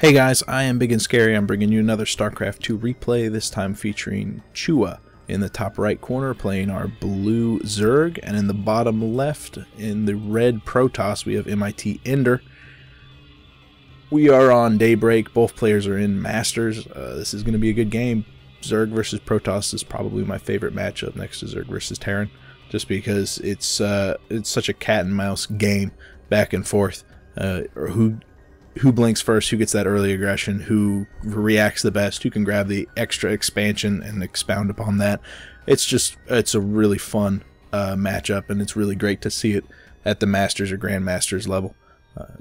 Hey guys, I am Ibigandscary. I'm bringing you another StarCraft 2 replay, this time featuring ChOoA in the top right corner playing our blue Zerg, and in the bottom left in the red Protoss we have MiTEnder. We are on Daybreak, both players are in Masters. This is going to be a good game. Zerg versus Protoss is probably my favorite matchup next to Zerg versus Terran, just because it's such a cat and mouse game, back and forth. Who blinks first, who gets that early aggression, who reacts the best, who can grab the extra expansion and expound upon that. It's a really fun matchup, and it's really great to see it at the Masters or Grandmasters level.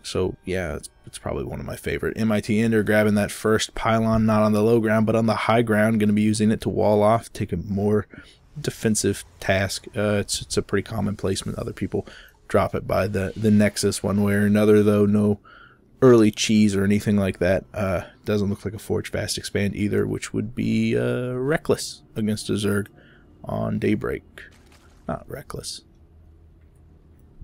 So yeah, it's probably one of my favorite. MiTEnder grabbing that first pylon, not on the low ground but on the high ground, going to be using it to wall off, take a more defensive task. It's a pretty common placement. Other people drop it by the Nexus one way or another, though. No early cheese or anything like that. Doesn't look like a Forge Fast Expand either, which would be reckless against a Zerg on Daybreak. Not reckless.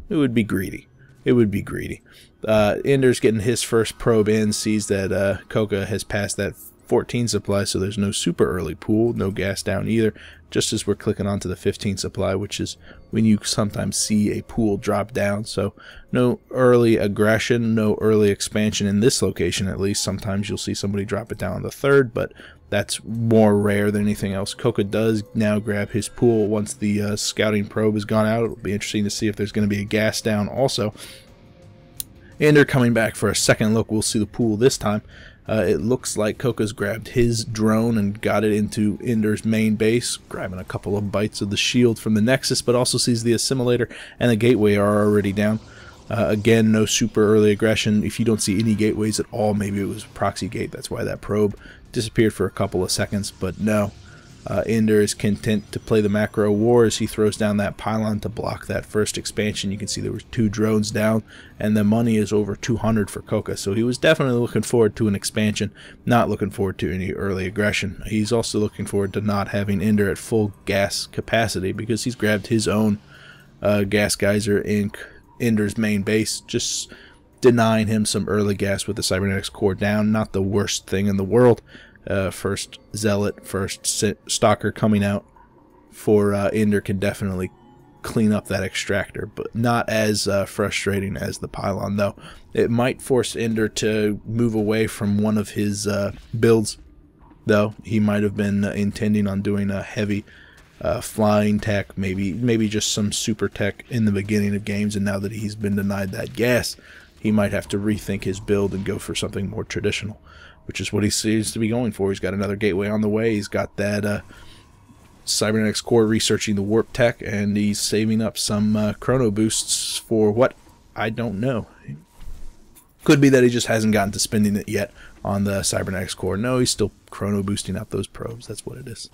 It would be greedy. It would be greedy. Ender's getting his first probe in, sees that ChOoA has passed that 14 supply, so there's no super early pool, no gas down either, just as we're clicking onto the 15 supply, which is when you sometimes see a pool drop down. So no early aggression, no early expansion in this location at least. Sometimes you'll see somebody drop it down on the third, but that's more rare than anything else. ChOoA does now grab his pool once the scouting probe has gone out. It'll be interesting to see if there's going to be a gas down also. Ender coming back for a second look. We'll see the pool this time. It looks like ChOoA's grabbed his drone and got it into Ender's main base, grabbing a couple of bites of the shield from the Nexus, but also sees the assimilator and the gateway are already down. Again, no super early aggression. If you don't see any gateways at all, maybe it was a proxy gate. That's why that probe disappeared for a couple of seconds, but no. Ender is content to play the macro war as he throws down that pylon to block that first expansion. You can see there was 2 drones down, and the money is over 200 for ChOoA. So he was definitely looking forward to an expansion, not looking forward to any early aggression. He's also looking forward to not having Ender at full gas capacity, because he's grabbed his own gas geyser in Ender's main base, just denying him some early gas with the cybernetics core down. Not the worst thing in the world. First Zealot, first Stalker coming out for Ender can definitely clean up that extractor, but not as frustrating as the pylon, though. It might force Ender to move away from one of his builds, though. He might have been intending on doing a heavy flying tech, maybe just some super tech in the beginning of games, and now that he's been denied that gas, he might have to rethink his build and go for something more traditional, which is what he seems to be going for. He's got another gateway on the way. He's got that cybernetics core researching the warp tech, and he's saving up some chrono boosts for what? I don't know. Could be that he just hasn't gotten to spending it yet on the cybernetics core. No, he's still chrono boosting up those probes. That's what it is.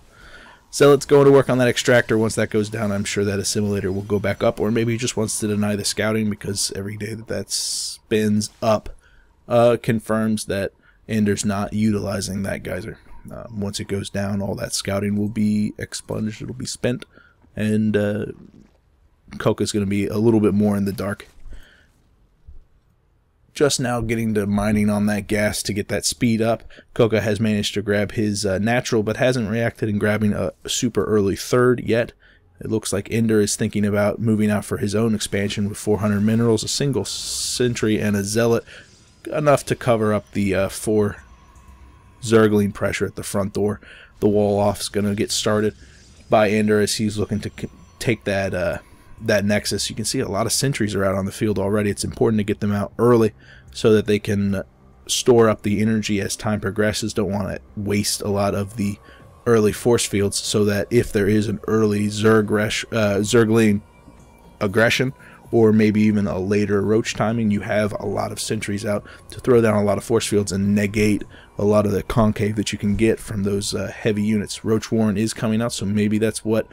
So let's go to work on that extractor. Once that goes down, I'm sure that assimilator will go back up, or maybe he just wants to deny the scouting, because every day that spins up confirms that Ender's not utilizing that geyser. Once it goes down, all that scouting will be expunged, it'll be spent, and ChOoA's going to be a little bit more in the dark. Just now getting to mining on that gas to get that speed up. ChOoA has managed to grab his natural, but hasn't reacted in grabbing a super early third yet. It looks like Ender is thinking about moving out for his own expansion with 400 minerals, a single sentry, and a zealot. Enough to cover up the 4 Zergling pressure at the front door. The wall off is going to get started by Ender as he's looking to take that Nexus. You can see a lot of sentries are out on the field already. It's important to get them out early so that they can store up the energy as time progresses. Don't want to waste a lot of the early force fields, so that if there is an early Zergling aggression, or maybe even a later roach timing, you have a lot of sentries out to throw down a lot of force fields and negate a lot of the concave that you can get from those heavy units. Roach Warren is coming out, so maybe that's what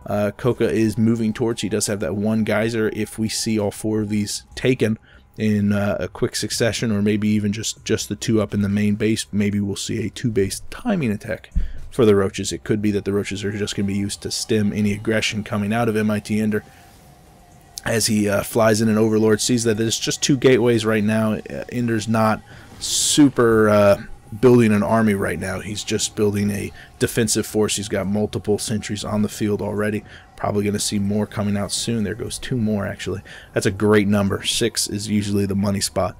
ChOoA is moving towards. He does have that one geyser. If we see all 4 of these taken in a quick succession, or maybe even just the 2 up in the main base, maybe we'll see a 2-base timing attack for the roaches. It could be that the roaches are just going to be used to stem any aggression coming out of MiTEnder. As he flies in, an Overlord sees that there's just 2 gateways right now. Ender's not super building an army right now. He's just building a defensive force. He's got multiple sentries on the field already. Probably going to see more coming out soon. There goes 2 more, actually. That's a great number. 6 is usually the money spot.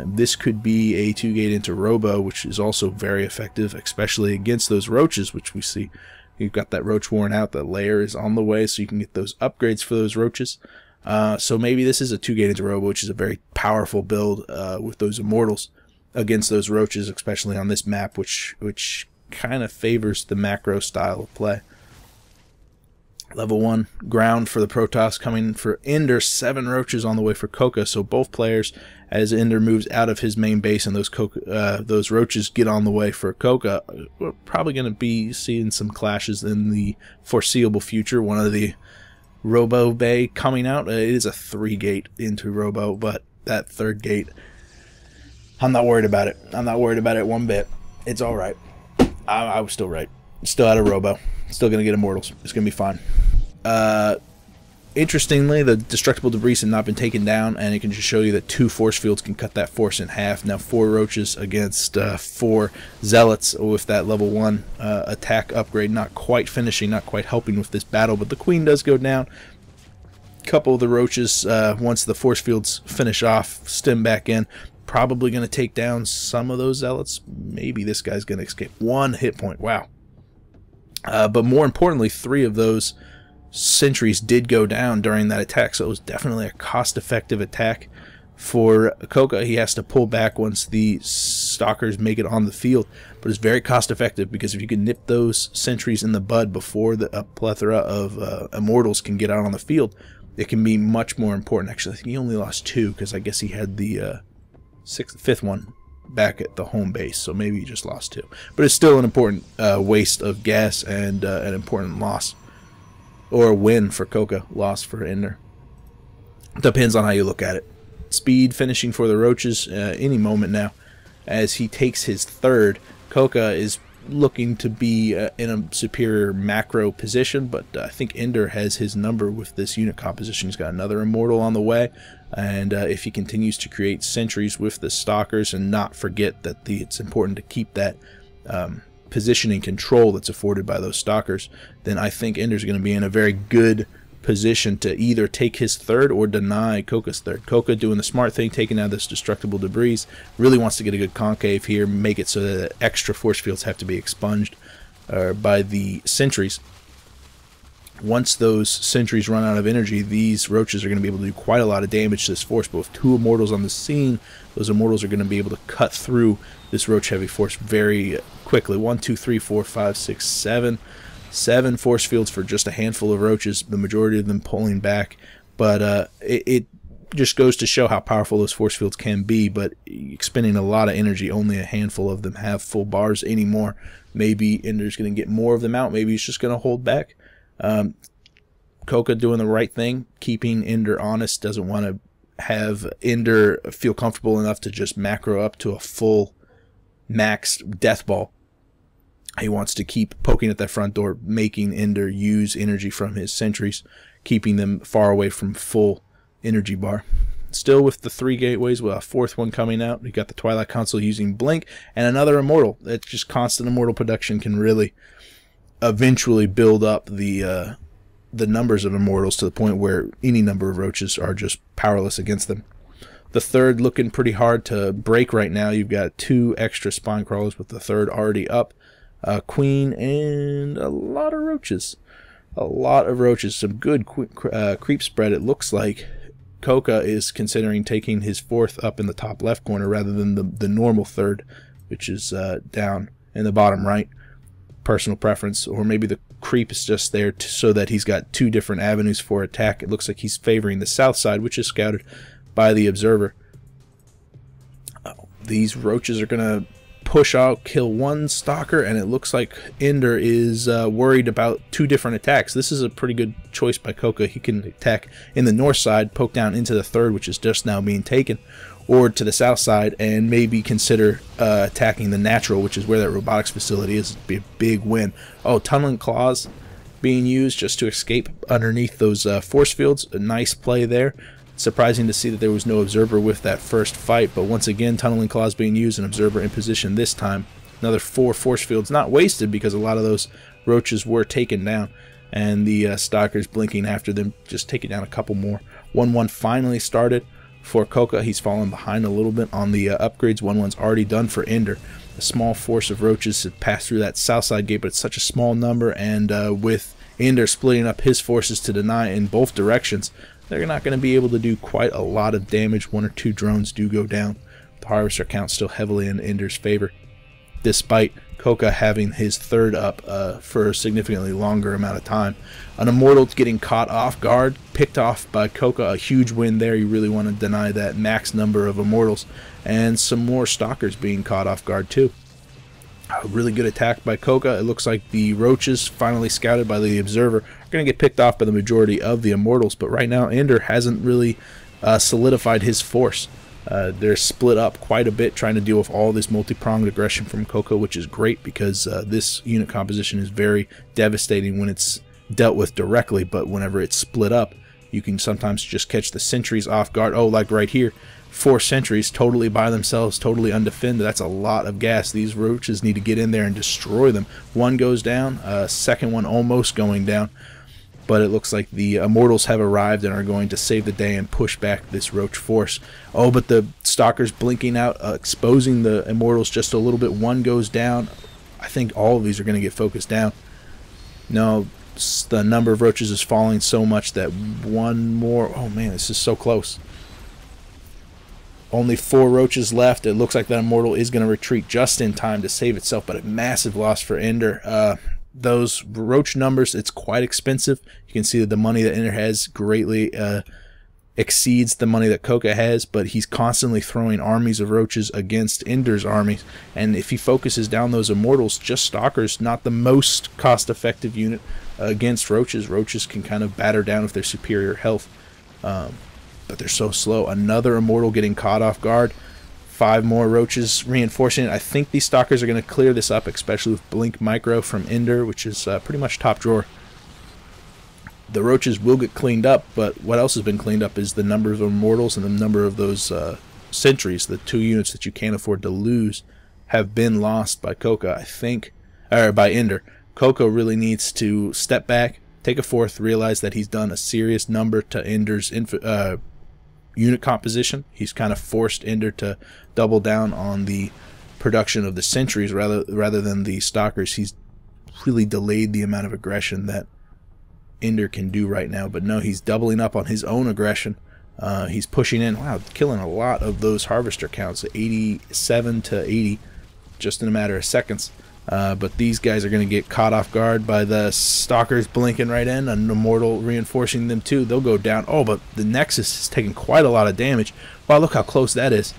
This could be a 2-gate into Robo, which is also very effective, especially against those roaches, which we see. You've got that roach worn out. The layer is on the way, so you can get those upgrades for those roaches. So maybe this is a 2-gate into Robo, which is a very powerful build with those immortals against those roaches, especially on this map, which kind of favors the macro style of play. Level 1 ground for the Protoss coming for Ender. 7 roaches on the way for ChOoA. So both players, as Ender moves out of his main base and those roaches get on the way for ChOoA, we're probably going to be seeing some clashes in the foreseeable future. One of the Robo Bay coming out. It is a 3-gate into Robo, but that 3rd gate, I'm not worried about it. I'm not worried about it one bit. It's all right. I was still right. Still out of Robo. Still going to get immortals. It's going to be fine. Interestingly, the destructible debris have not been taken down, and it can just show you that 2 force fields can cut that force in half. Now 4 roaches against 4 zealots with that level 1 attack upgrade. Not quite finishing, not quite helping with this battle, but the queen does go down. Couple of the roaches, once the force fields finish off, stem back in. Probably going to take down some of those zealots. Maybe this guy's going to escape. 1 hit point. Wow. But more importantly, 3 of those sentries did go down during that attack, so it was definitely a cost-effective attack for ChOoA. He has to pull back once the stalkers make it on the field, but it's very cost-effective because if you can nip those sentries in the bud before a plethora of immortals can get out on the field, it can be much more important. Actually, I think he only lost 2 because I guess he had the 5th one back at the home base, so maybe he just lost 2. But it's still an important waste of gas and an important loss, or a win for ChOoA, loss for Ender. Depends on how you look at it. Speed finishing for the roaches any moment now. As he takes his 3rd, ChOoA is looking to be in a superior macro position, but I think Ender has his number with this unit composition. He's got another immortal on the way, and if he continues to create sentries with the stalkers and not forget that it's important to keep that positioning control that's afforded by those stalkers, then I think Ender's going to be in a very good position to either take his 3rd or deny ChOoA's 3rd. ChOoA doing the smart thing, taking out this destructible debris, really wants to get a good concave here, make it so that extra force fields have to be expunged by the sentries. Once those sentries run out of energy, these roaches are going to be able to do quite a lot of damage to this force, but with 2 immortals on the scene, those immortals are going to be able to cut through this roach heavy force very quickly. 1, 2, 3, 4, 5, 6, 7. 7 force fields for just a handful of roaches, the majority of them pulling back, but it just goes to show how powerful those force fields can be, but expending a lot of energy. Only a handful of them have full bars anymore. Maybe Ender's going to get more of them out, maybe he's just going to hold back. ChOoA doing the right thing, keeping Ender honest, doesn't want to have Ender feel comfortable enough to just macro up to a full maxed death ball. He wants to keep poking at that front door, making Ender use energy from his sentries, keeping them far away from full energy bar. Still with the 3 gateways, with a 4th one coming out. We got the Twilight Console using Blink, and another immortal. That's just constant immortal production can really eventually build up the numbers of immortals to the point where any number of roaches are just powerless against them. The 3rd looking pretty hard to break right now. You've got 2 extra spine crawlers with the 3rd already up. Queen and a lot of roaches. A lot of roaches. Some good creep spread. It looks like ChOoA is considering taking his 4th up in the top left corner rather than the normal 3rd, which is down in the bottom right. Personal preference, or maybe the creep is just there so that he's got 2 different avenues for attack. It looks like he's favoring the south side, which is scouted by the observer. These roaches are going to push out, kill 1 stalker, and it looks like Ender is worried about 2 different attacks. This is a pretty good choice by ChOoA. He can attack in the north side, poke down into the 3rd, which is just now being taken, or to the south side, and maybe consider attacking the natural, which is where that robotics facility is. It'd be a big win. Oh, tunneling claws being used just to escape underneath those force fields. A nice play there. Surprising to see that there was no observer with that first fight, but once again, tunneling claws being used, an observer in position this time. Another 4 force fields, not wasted because a lot of those roaches were taken down, and the stalkers blinking after them, just taking down a couple more. 1-1 finally started for ChOoA. He's fallen behind a little bit on the upgrades. 1-1's already done for Ender. A small force of roaches had passed through that south side gate, but it's such a small number, and with Ender splitting up his forces to deny in both directions, they're not going to be able to do quite a lot of damage. 1 or 2 drones do go down. The harvester count still heavily in Ender's favor, despite ChOoA having his third up for a significantly longer amount of time. An Immortal getting caught off guard, picked off by ChOoA, a huge win there. You really want to deny that max number of Immortals, and some more Stalkers being caught off guard too. A really good attack by ChOoA. It looks like the roaches, finally scouted by the observer, are going to get picked off by the majority of the Immortals, but right now Ender hasn't really solidified his force. They're split up quite a bit trying to deal with all this multi-pronged aggression from ChOoA, which is great because this unit composition is very devastating when it's dealt with directly, but whenever it's split up, you can sometimes just catch the sentries off guard. Oh, like right here, 4 sentries totally by themselves, totally undefended. That's a lot of gas. These roaches need to get in there and destroy them. 1 goes down, second one almost going down, but it looks like the Immortals have arrived and are going to save the day and push back this roach force. Oh, but the Stalkers blinking out, exposing the Immortals just a little bit. 1 goes down. I think all of these are going to get focused down. No, the number of roaches is falling so much that 1 more. Oh man, this is so close. Only 4 roaches left. It looks like that Immortal is going to retreat just in time to save itself, but a massive loss for Ender. Those roach numbers, it's quite expensive. You can see that the money that Ender has greatly exceeds the money that ChOoA has, but he's constantly throwing armies of roaches against Ender's armies, and if he focuses down those Immortals, just Stalkers, not the most cost-effective unit against roaches. Roaches can kind of batter down with their superior health, but they're so slow. Another Immortal getting caught off guard. 5 more roaches reinforcing it. I think these Stalkers are going to clear this up, especially with Blink Micro from Ender, which is pretty much top drawer. The roaches will get cleaned up, but what else has been cleaned up is the number of Immortals and the number of those sentries. The 2 units that you can't afford to lose have been lost by ChOoA, I think, or by Ender. ChOoA really needs to step back, take a fourth, realize that he's done a serious number to Ender's unit composition. He's kind of forced Ender to double down on the production of the sentries rather than the Stalkers. He's really delayed the amount of aggression that Ender can do right now, but no, he's doubling up on his own aggression. He's pushing in. Wow, killing a lot of those harvester counts, 87 to 80 just in a matter of seconds. But these guys are going to get caught off guard by the Stalkers blinking right in, an Immortal reinforcing them too. They'll go down. Oh, but the Nexus is taking quite a lot of damage. Wow, look how close that is.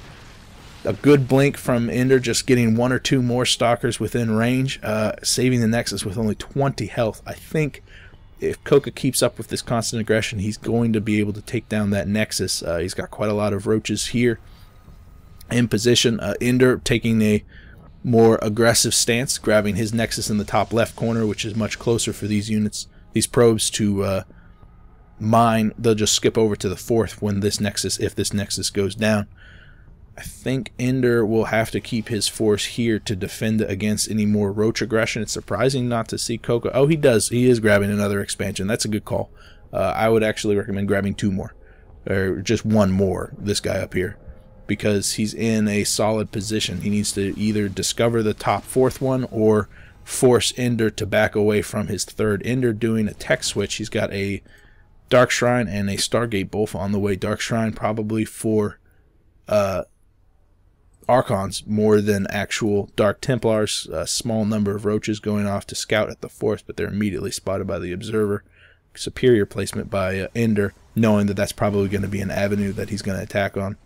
A good blink from Ender, just getting 1 or 2 more Stalkers within range, saving the Nexus with only 20 health. I think if ChOoA keeps up with this constant aggression, he's going to be able to take down that Nexus. He's got quite a lot of roaches here in position. Ender taking a more aggressive stance, grabbing his Nexus in the top left corner, which is much closer for these units, these probes to mine. They'll just skip over to the 4th when this Nexus, if this Nexus goes down. I think Ender will have to keep his force here to defend against any more roach aggression. It's surprising not to see ChOoA. Oh, he does. He is grabbing another expansion. That's a good call. I would actually recommend grabbing 2 more, or just 1 more, this guy up here, because he's in a solid position. He needs to either discover the top 4th one or force Ender to back away from his 3rd. Ender doing a tech switch. He's got a Dark Shrine and a Stargate both on the way. Dark Shrine probably for Archons more than actual Dark Templars. A small number of roaches going off to scout at the 4th, but they're immediately spotted by the observer. Superior placement by Ender, knowing that that's probably going to be an avenue that he's going to attack on.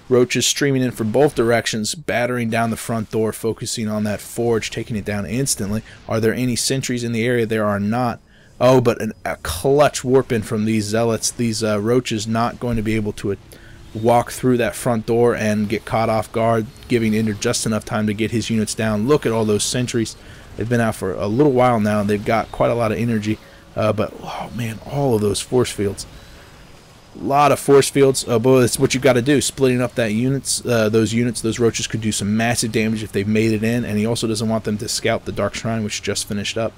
Roaches streaming in from both directions, battering down the front door, focusing on that forge, taking it down instantly. Are there any sentries in the area? There are not. Oh, but a clutch warp in from these zealots. These roaches not going to be able to walk through that front door and get caught off guard, giving Ender just enough time to get his units down. Look at all those sentries. They've been out for a little while now, and they've got quite a lot of energy. But, oh man, all of those force fields. A lot of force fields. Oh boy, that's what you got to do. Splitting up that units, those roaches could do some massive damage if they've made it in. And he also doesn't want them to scout the Dark Shrine, which just finished up.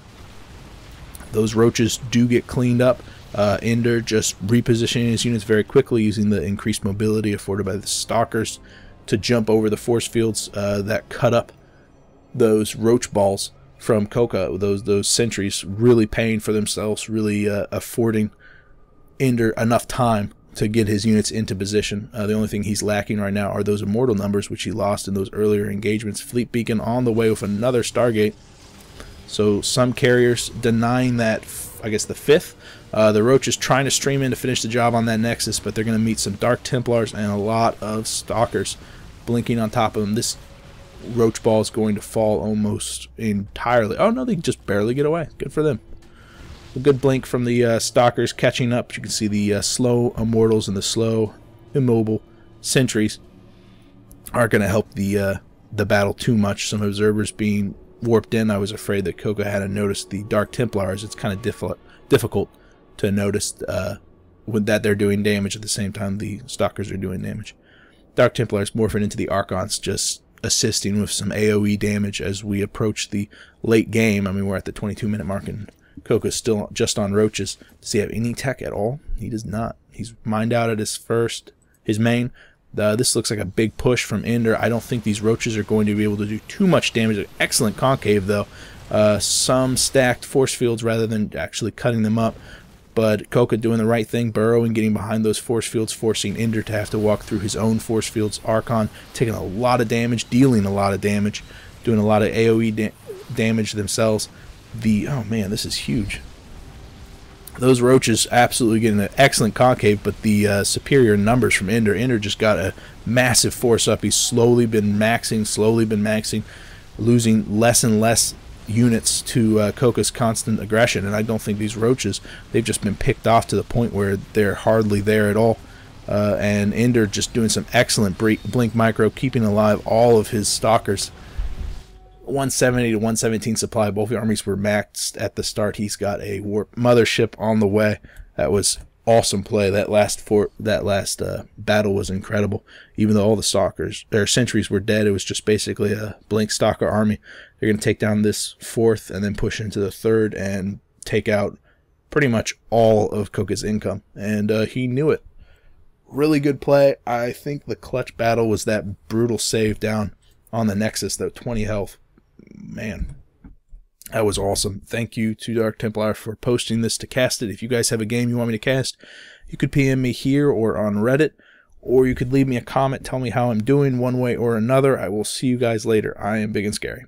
Those roaches do get cleaned up. Ender just repositioning his units very quickly, using the increased mobility afforded by the Stalkers to jump over the force fields that cut up those roach balls from ChOoA. Those sentries really paying for themselves, really affording Ender enough time to get his units into position. The only thing he's lacking right now are those immortal numbers, which he lost in those earlier engagements. Fleet Beacon on the way with another Stargate. So some carriers denying that, I guess, the 5th. The Roach is trying to stream in to finish the job on that Nexus, but they're going to meet some Dark Templars and a lot of Stalkers blinking on top of them. This Roach ball is going to fall almost entirely. Oh no, they just barely get away. Good for them. A good blink from the Stalkers catching up. You can see the slow Immortals and the slow immobile sentries aren't going to help the battle too much. Some observers being warped in. I was afraid that ChOoA hadn't noticed the Dark Templars. It's kind of difficult to notice that they're doing damage at the same time the Stalkers are doing damage. Dark Templars morphing into the Archons, just assisting with some AoE damage as we approach the late game. I mean, we're at the 22-minute mark and ChOoA's still just on roaches. Does he have any tech at all? He does not. He's mined out at his main. This looks like a big push from Ender. I don't think these roaches are going to be able to do too much damage. Excellent concave, though. Some stacked force fields rather than actually cutting them up. But ChOoA doing the right thing, burrowing, getting behind those force fields, forcing Ender to have to walk through his own force fields. Archon taking a lot of damage, dealing a lot of damage, doing a lot of AoE damage themselves. Oh man, this is huge. Those roaches absolutely getting an excellent concave, but the superior numbers from Ender. Ender just got a massive force up. He's slowly been maxing, losing less and less units to ChOoA's constant aggression. And I don't think these roaches, they've just been picked off to the point where they're hardly there at all. And Ender just doing some excellent blink micro, keeping alive all of his Stalkers. 170 to 117 supply. Both the armies were maxed at the start. He's got a warp mothership on the way. That was awesome play. That last battle was incredible. Even though all the sentries were dead, it was just basically a blink Stalker army. They're going to take down this 4th and then push into the 3rd and take out pretty much all of ChOoA's income. And he knew it. Really good play. I think the clutch battle was that brutal save down on the Nexus, though. 20 health. Man, that was awesome. Thank you to Dark Templar for posting this to cast it. If you guys have a game you want me to cast, you could PM me here or on Reddit, or you could leave me a comment, tell me how I'm doing one way or another. I will see you guys later. I am Big and Scary.